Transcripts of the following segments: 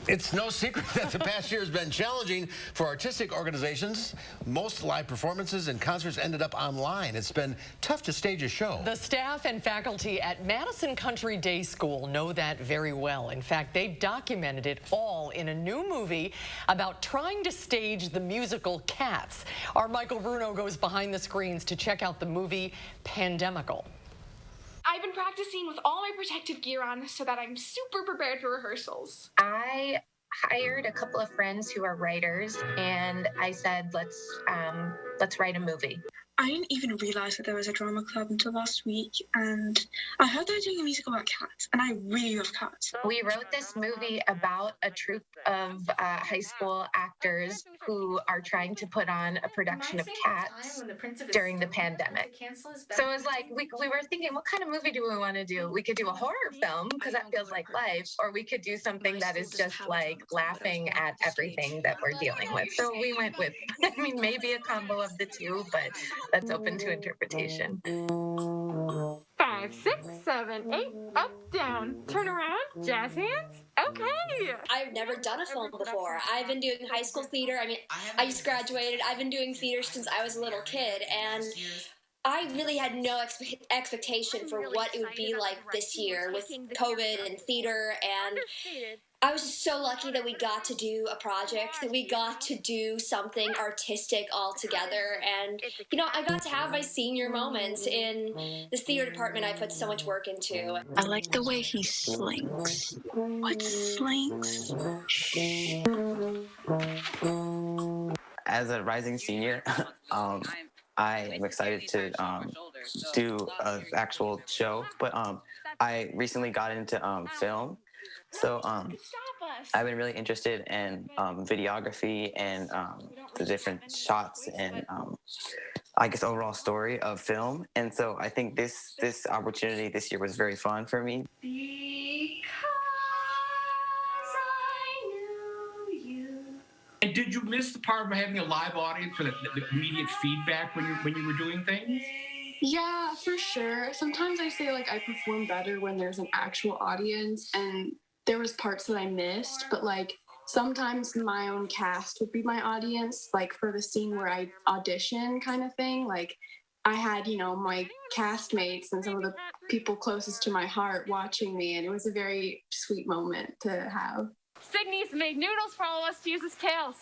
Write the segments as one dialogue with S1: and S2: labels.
S1: It's no secret that the past year has been challenging for artistic organizations. Most live performances and concerts ended up online. It's been tough to stage a show.
S2: The staff and faculty at Madison Country Day School know that very well. In fact, they've documented it all in a new movie about trying to stage the musical Cats. Our Michael Bruno goes behind the screens to check out the movie Pandemical.
S3: I've been practicing with all my protective gear on so that I'm super prepared for rehearsals.
S4: I hired a couple of friends who are writers, and I said, let's write a movie.
S5: I didn't even realize that there was a drama club until last week, and I heard they were doing a musical about cats, and I really love cats.
S4: We wrote this movie about a troupe of high school actors who are trying to put on a production of Cats during the pandemic. So it was like, we were thinking, what kind of movie do we want to do? We could do a horror film, because that feels like life, or we could do something that is just like laughing at everything that we're dealing with. So we went with, maybe a combo of the two, but that's open to interpretation.
S3: 5, 6, 7, 8, up, down, turn around, jazz hands. Okay.
S6: I've never done a film before. I've been doing high school theater. I just graduated. I've been doing theater since I was a little kid, and I really had no expectation for what it would be like this year with COVID and theater, and I was just so lucky that we got to do a project, that we got to do something artistic all together, and, I got to have my senior moments in this theater department I put so much work into.
S5: I like the way he slinks. What slinks? Shh.
S7: As a rising senior, I am excited to do an actual show, but I recently got into film, so I've been really interested in videography and the different shots and I guess overall story of film, and so I think this opportunity this year was very fun for me.
S8: And did you miss the part of having a live audience for the immediate feedback when you were doing things?
S5: Yeah, for sure. Sometimes I say I perform better when there's an actual audience, and there was parts that I missed, but sometimes my own cast would be my audience, for the scene where I audition kind of thing. I had, my castmates and some of the people closest to my heart watching me, and it was a very sweet moment to have.
S3: Signy's made noodles for all of us to use as tails.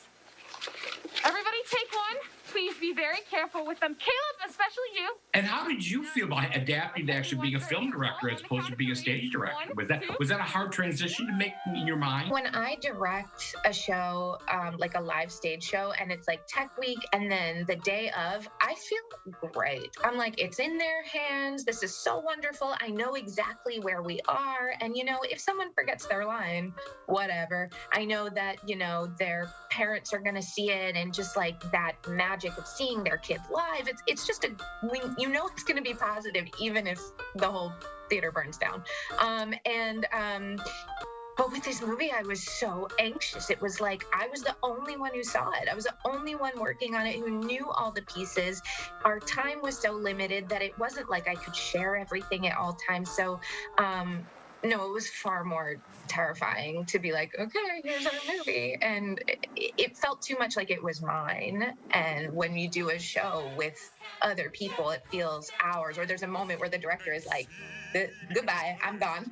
S3: Everybody take one. Please be very careful with them. Caleb, especially you.
S8: And how did you feel about adapting to actually being a film director as opposed to being a stage director? Was that a hard transition to make in your mind?
S4: When I direct a show, like a live stage show, and it's tech week, and then the day of, I feel great. I'm it's in their hands. This is so wonderful. I know exactly where we are. And, if someone forgets their line, whatever. I know that, their parents are going to see it, and just that magic of seeing their kids live. It's just it's going to be positive, even if the whole theater burns down. But with this movie, I was so anxious. It was I was the only one who saw it. I was the only one working on it who knew all the pieces. Our time was so limited that it wasn't I could share everything at all times. So, no, it was far more terrifying to be okay, here's our movie. And it felt too much like it was mine. And when you do a show with other people, it feels ours. Or there's a moment where the director is goodbye, I'm gone.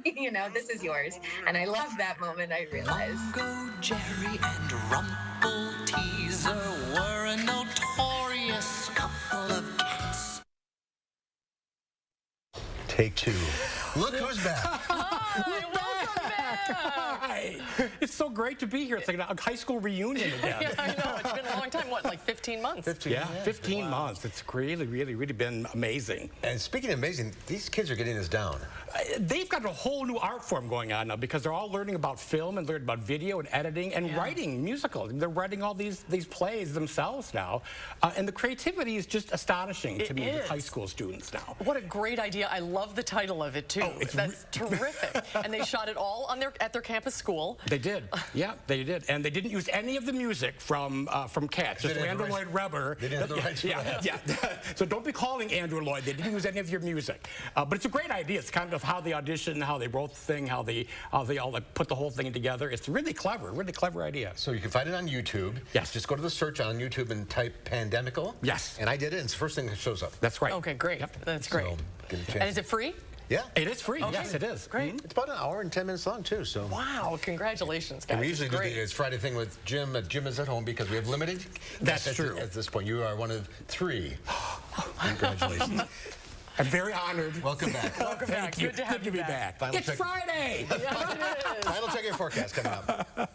S4: This is yours. And I love that moment, I realize.
S9: Go Jerry and Rumple Teaser were a notorious couple of cats.
S1: Take 2. Look who's back.
S10: Hi. It's so great to be here. It's like a high school reunion again.
S2: Yeah, I know. It's been a long time. What, 15 months?
S10: 15 months. It's really been amazing.
S1: And speaking of amazing, these kids are getting this down.
S10: They've got a whole new art form going on now because they're all learning about film and learning about video and editing and writing musicals. They're writing all these plays themselves now. And the creativity is just astonishing to me with high school students now.
S2: What a great idea. I love the title of it, too. That's terrific. And they shot it all at their campus school.
S10: They did. Yeah, they did. And they didn't use any of the music from Cats. Just Andrew Lloyd Webber.
S1: They didn't have the rights for that.
S10: Yeah. So don't be calling Andrew Lloyd. They didn't use any of your music. But it's a great idea. It's kind of how they auditioned, how they wrote the thing, how they all put the whole thing together. It's really clever idea.
S1: So you can find it on YouTube.
S10: Yes.
S1: Just go to the search on YouTube and type Pandemical.
S10: Yes.
S1: And I did it, and it's the first thing that shows up.
S10: That's right.
S2: Okay, great.
S10: Yep.
S2: That's great.
S1: So, get a chance.
S2: And is it free?
S1: Yeah.
S10: It is free.
S2: Okay.
S10: Yes, it is.
S2: Great.
S1: It's about an hour and 10 minutes long, too. So.
S2: Wow, congratulations, guys.
S1: And we usually do
S2: Great.
S1: the It's Friday thing with Jim. Jim is at home because we have limited.
S10: That's true.
S1: At this point, you are one of 3. Congratulations.
S10: I'm very honored.
S1: Welcome back.
S2: Welcome back.
S10: Thank you.
S2: Good to have
S10: Good to be back.
S1: Final
S10: It's Friday.
S2: Yes, it is.
S1: Final check your forecast coming up.